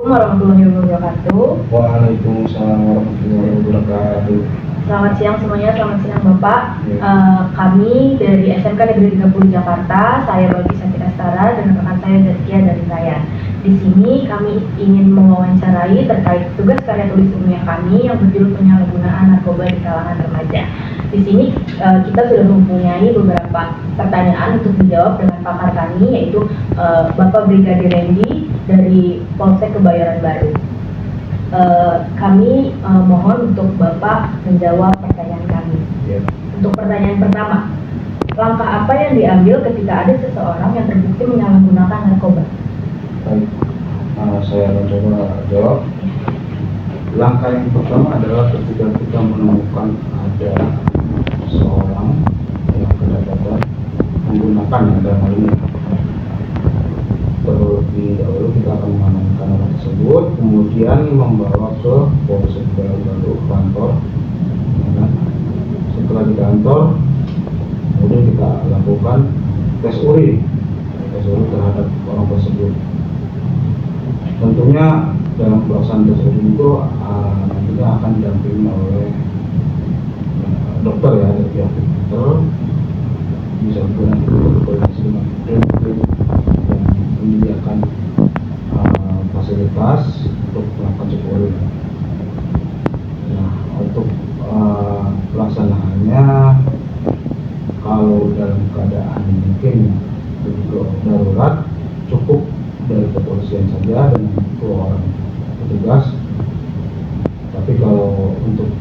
Warahmatullahi wabarakatuh. Waalaikumsalam warahmatullahi wabarakatuh. Selamat siang semuanya, selamat siang Bapak. Ya. Kami dari SMK Negeri 30 Jakarta, saya Babi Santi Astara dan rekan saya Zaskia dari Raya. Di sini kami ingin mewawancarai terkait tugas karya tulis ilmiah kami yang berjudul penyalahgunaan narkoba di kalangan remaja. Di sini kita sudah mempunyai beberapa pertanyaan untuk dijawab dengan pakar kami, yaitu Bapak Brigadir Randy dari Polsek Kebayoran Baru. Kami mohon untuk Bapak menjawab pertanyaan kami. Ya. Untuk pertanyaan pertama, langkah apa yang diambil ketika ada seseorang yang terbukti menyalahgunakan narkoba? Baik, saya akan coba jawab. Langkah yang pertama adalah ketika kita menemukan ada seseorang yang kedapatan menggunakan dalam hal ini. Terlebih dahulu kita akan mengamankan orang tersebut, kemudian membawa ke Polsek Kebayoran Baru kantor. Nah, setelah di kantor, kemudian kita lakukan tes urin terhadap orang tersebut. Tentunya dalam pelaksanaan tes urin itu nantinya akan didampingi oleh dokter ya, dari pihak dokter, bisa berkoordinasi dengan klinik yang menyediakan fasilitas untuk melakukan cek urin. Nah, untuk pelaksanaannya, kalau dalam keadaan mungkin darurat, cukup dari kepolisian saja dengan 10 orang petugas. Tapi kalau untuk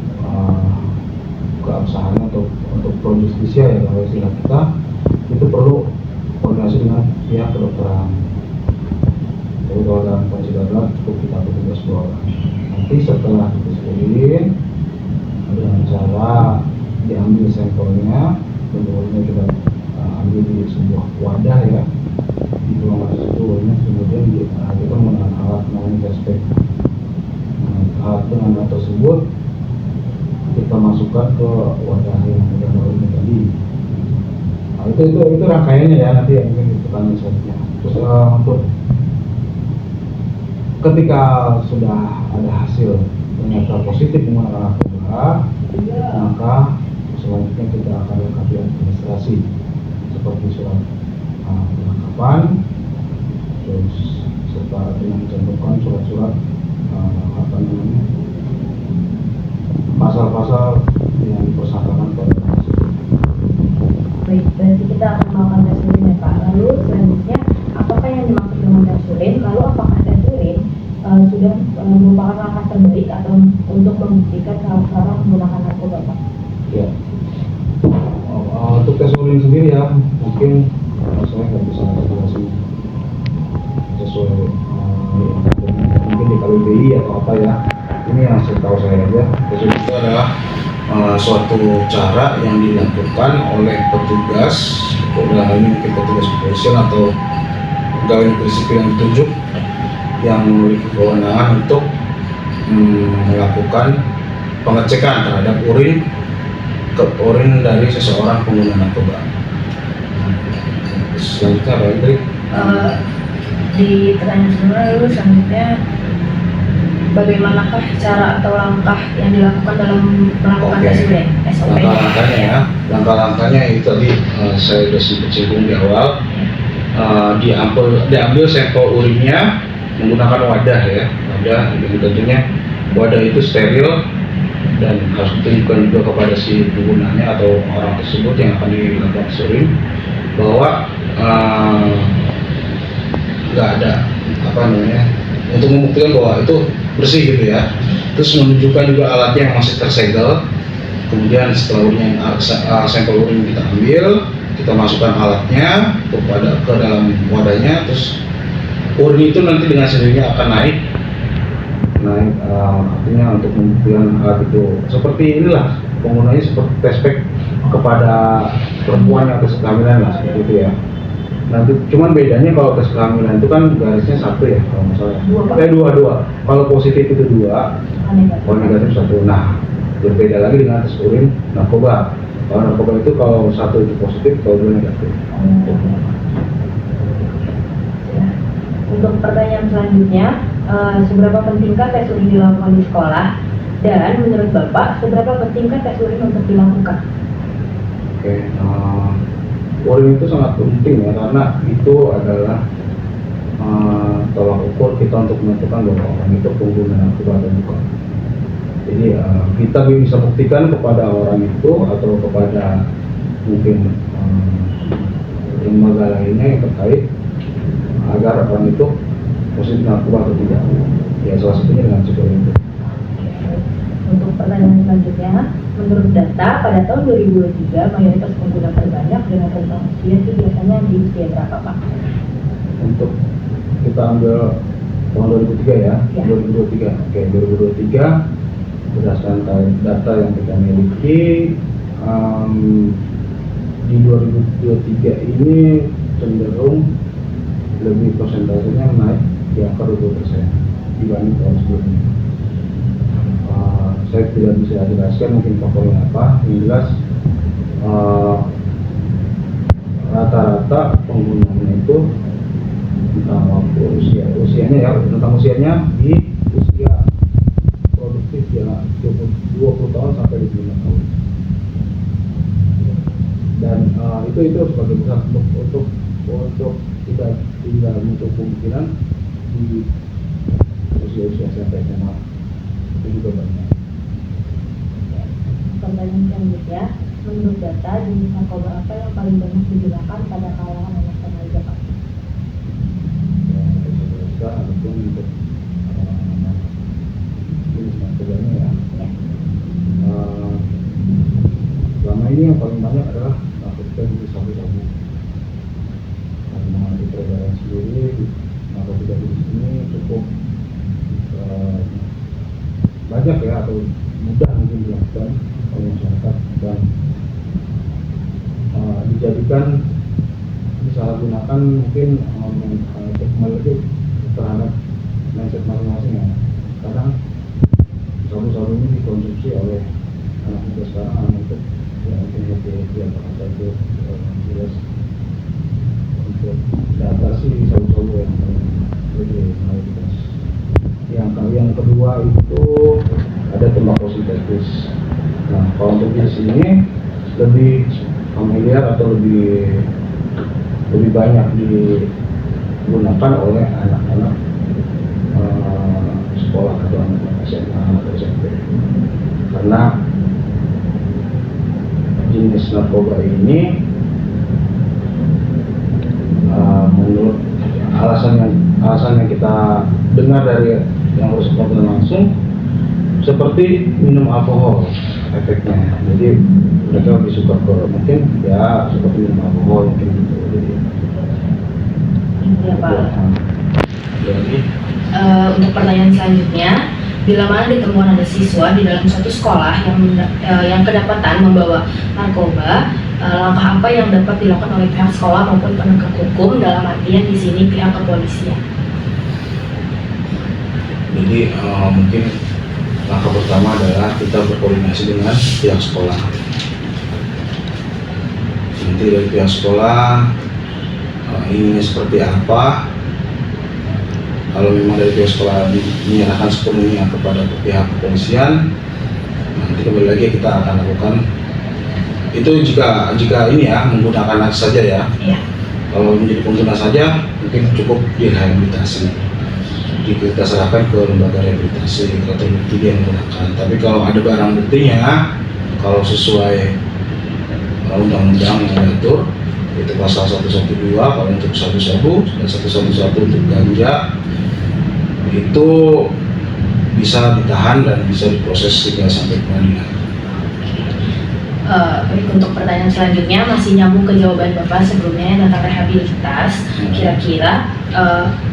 keabsahan atau untuk pro justisia ya, kalau istilah kita, itu perlu koordinasi dengan pihak kedokteran. Jadi kalau dalam kondisi darurat cukup kita petugas 2 orang. Nanti setelah dites dengan cara diambil sampelnya, kemudian kita ambil di sebuah wadah ya, dituangkan seluruhnya, kemudian kita menggunakan alat namanya tespek. Dengan alat tersebut kita masukkan ke wadah yang sudah ini tadi. Nah, itu rangkaiannya ya, nanti yang mungkin pertanyaan selanjutnya. Terus untuk ketika sudah ada hasil ternyata positif menggunakan narkoba, maka selanjutnya kita akan lengkapi administrasi seperti surat penangkapan, terus serta dengan mencantumkan surat-surat pasal-pasal yang dipersangkakan pada tersebut. Baik, berarti kita akan melakukan tes urin ya Pak. Lalu selanjutnya, apakah yang dimaksud dengan tes urin? Lalu apakah tes urin sudah merupakan langkah terbaik atau untuk membuktikan kalau seseorang menggunakan narkoba Pak? Ya. Untuk tes urin sendiri ya, mungkin saya nggak bisa jelasin sesuai mungkin di KBBI atau apa ya. Ini yang saya tahu saya aja. Tes urin itu adalah suatu cara yang dilakukan oleh petugas, dalam hal ini mungkin petugas kepolisian atau pegawai negeri sipil yang ditunjuk, yang memiliki kewenangan untuk melakukan pengecekan terhadap urin dari seseorang pengguna narkoba. Selanjutnya apa lagi? Di pertanyaan sebelumnya, lalu selanjutnya bagaimanakah cara atau langkah yang dilakukan dalam melakukan tes urin? SOP. Langkah-langkahnya ya, langkah-langkahnya itu tadi saya sudah sempat singgung di awal. Diambil sampel urinnya menggunakan wadah ya, wadah yang tentunya wadah itu steril dan harus ditunjukkan juga kepada si penggunanya atau orang tersebut yang akan dilakukan urin bahwa nggak ada untuk membuktikan bahwa itu bersih gitu ya. Terus menunjukkan juga alatnya yang masih tersegel. Kemudian setelah sampel urin kita ambil, kita masukkan alatnya ke dalam wadahnya, terus urin itu nanti dengan sendirinya akan naik, artinya untuk membuktikan alat itu seperti inilah penggunanya, seperti tespek kepada perempuan yang tes kehamilan lah, seperti itu ya. Nanti cuman bedanya kalau tes kehamilan itu kan garisnya 1 ya kalau nggak salah. Dua. Kalau positif itu 2, kalau negatif 1. Nah, berbeda lagi dengan tes urin narkoba. Kalau narkoba itu kalau 1 itu positif, kalau 2 negatif. Untuk pertanyaan selanjutnya, Seberapa pentingkah tes urin dilakukan di sekolah? Dan menurut Bapak, seberapa pentingkah tes urin untuk dilakukan? Oke, urin itu sangat penting ya, karena itu adalah tolak ukur kita untuk menentukan bahwa orang itu pengguna narkoba atau bukan. Jadi kita bisa buktikan kepada orang itu atau kepada mungkin lembaga lainnya yang terkait agar orang itu positif narkoba atau tidak. Ya salah satunya dengan cek urin itu. Untuk pertanyaan selanjutnya, menurut data pada tahun 2023 mayoritas pengguna terbanyak dengan rentang usia itu biasanya di usia berapa, Pak? Untuk kita ambil tahun 2003 ya, 2023. Oke, 2023 berdasarkan data yang kita miliki di 2023 ini cenderung lebih persentasenya naik di angka 20% dibanding tahun sebelumnya. Saya tidak bisa jelaskan mungkin faktornya apa. Yang jelas rata-rata penggunanya itu tentang waktu usianya ya, tentang usianya di usia produktif ya 20 tahun sampai 25 tahun. Dan itu sebagai besar untuk tidak menutup kemungkinan di usia sampai SMA itu juga banyak. Pertanyaan selanjutnya, menurut data jenis narkoba apa yang paling banyak digunakan pada kalangan anak remaja, Pak? Ya, ataupun untuk jenis narkobanya ya. Selama ini yang paling banyak adalah narkotika jenis sabu-sabu. Karena di peredaran sendiri narkotika jenis ini cukup banyak ya, atau mudah mungkin dilakukan oleh masyarakat dan dijadikan disalahgunakan mungkin untuk melebihi terhadap mindset masing-masing ya. Kadang sabu-sabu ini dikonsumsi oleh anak muda sekarang, anak itu ya mungkin happy apakah saja jelas untuk data sih sabu-sabu yang lebih mayoritas. Yang kedua itu ada tembakau sintetis. Nah, kalau untuk di sini lebih familiar atau lebih banyak digunakan oleh anak-anak sekolah atau anak SMA atau SMP. Karena jenis narkoba ini menurut alasan yang kita dengar dari yang bersangkutan langsung seperti minum alkohol efeknya. Jadi mereka lebih suka mungkin ya seperti minum alkohol mungkin gitu. Jadi ya, Pak. Jadi untuk pertanyaan selanjutnya, bila mana ditemukan ada siswa di dalam suatu sekolah yang kedapatan membawa narkoba, langkah apa yang dapat dilakukan oleh pihak sekolah maupun penegak hukum, dalam artian di sini pihak kepolisian? Jadi mungkin langkah pertama adalah kita berkoordinasi dengan pihak sekolah. Nanti dari pihak sekolah inginnya seperti apa. Kalau memang dari pihak sekolah menyerahkan sepenuhnya kepada pihak kepolisian, nanti kembali lagi kita akan lakukan. Itu jika ini ya menggunakan anak saja ya. Iya. Kalau menjadi pengguna saja mungkin cukup direhabilitasi. Kita serahkan ke lembaga rehabilitasi atau bukti dia menggunakan. Tapi kalau ada barang buktinya, kalau sesuai undang-undang yang mengatur, itu pasal 112 kalau untuk sabu-sabu dan 111 untuk ganja, itu bisa ditahan dan bisa diproses hingga sampai pengadilan. Untuk pertanyaan selanjutnya masih nyambung ke jawaban Bapak sebelumnya tentang rehabilitas. Kira-kira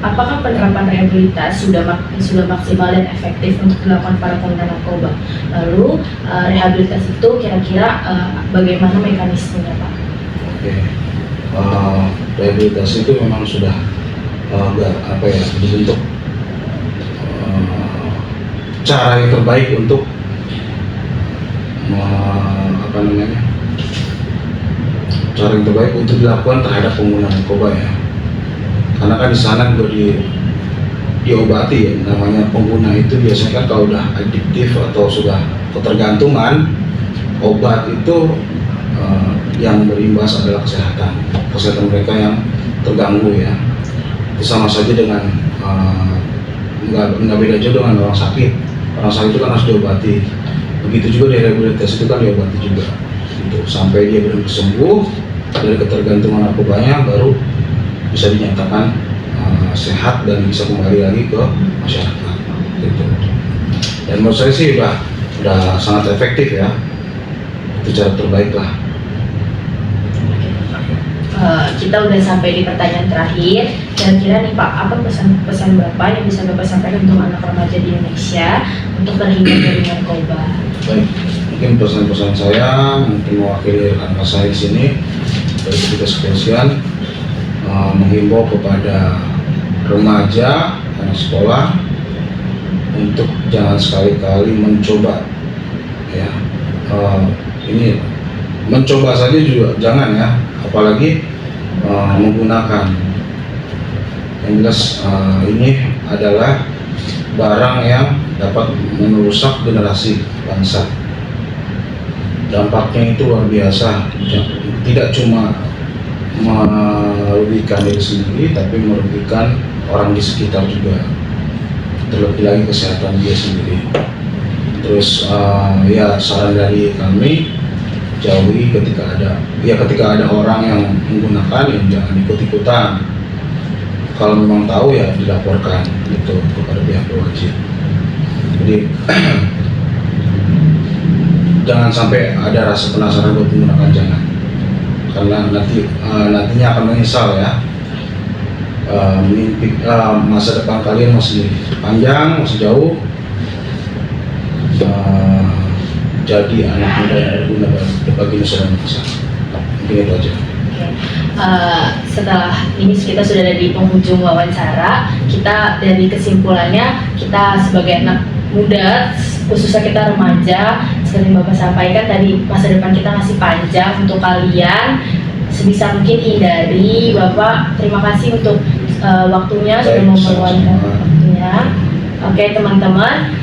apakah penerapan rehabilitas sudah maksimal dan efektif untuk dilakukan para pengguna narkoba? Lalu rehabilitas itu kira-kira bagaimana mekanismenya, Pak? Oke, rehabilitasi itu memang sudah dibentuk cara yang terbaik untuk cara yang terbaik untuk dilakukan terhadap pengguna narkoba ya. Karena kan di sana juga diobati ya. Namanya pengguna itu biasanya kan kalau udah adiktif atau sudah ketergantungan, obat itu yang berimbas adalah kesehatan mereka yang terganggu ya. Itu sama saja dengan nggak beda jauh dengan orang sakit. Orang sakit itu kan harus diobati. Begitu juga di rehabilitasi itu kan diobati juga. Gitu. Sampai dia benar sembuh dari ketergantungan narkobanya, baru bisa dinyatakan sehat dan bisa kembali lagi ke masyarakat. Gitu. Dan menurut saya sih udah sangat efektif ya. Itu cara terbaik lah. Kita udah sampai di pertanyaan terakhir. Kira-kira nih Pak, apa pesan Bapak yang bisa Bapak sampaikan untuk anak remaja di Indonesia untuk terhindar dari narkoba? Baik, mungkin pesan-pesan saya mungkin mewakili anak saya di sini dari petugas kepolisian, menghimbau kepada remaja, anak sekolah untuk jangan sekali-kali mencoba ya. Ini mencoba saja juga jangan ya, apalagi menggunakan. Yang jelas ini adalah barang yang dapat merusak generasi bangsa. Dampaknya itu luar biasa, tidak cuma merugikan diri sendiri, tapi merugikan orang di sekitar juga, terlebih lagi kesehatan dia sendiri. Terus ya saran dari kami, jauhi ketika ada orang yang menggunakan, ya jangan ikut-ikutan. Kalau memang tahu ya dilaporkan gitu kepada pihak berwajib. Jadi jangan sampai ada rasa penasaran buat menggunakan, jangan, karena nantinya akan menyesal ya. Masa depan kalian masih panjang, masih jauh. Jadi anak muda yang berguna bagi nusa dan bangsa. Mungkin itu aja. Setelah ini kita sudah ada di penghujung wawancara. Kita dari kesimpulannya, kita sebagai anak muda, khususnya kita remaja, seperti Bapak sampaikan tadi, masa depan kita masih panjang. Untuk kalian sebisa mungkin hindari. Bapak terima kasih untuk waktunya, sudah meluangkan waktunya. Oke teman-teman,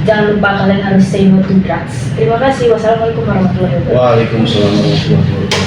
jangan lupa kalian harus say no to drugs. Terima kasih. Wassalamualaikum warahmatullahi wabarakatuh. Waalaikumsalam warahmatullahi wabarakatuh.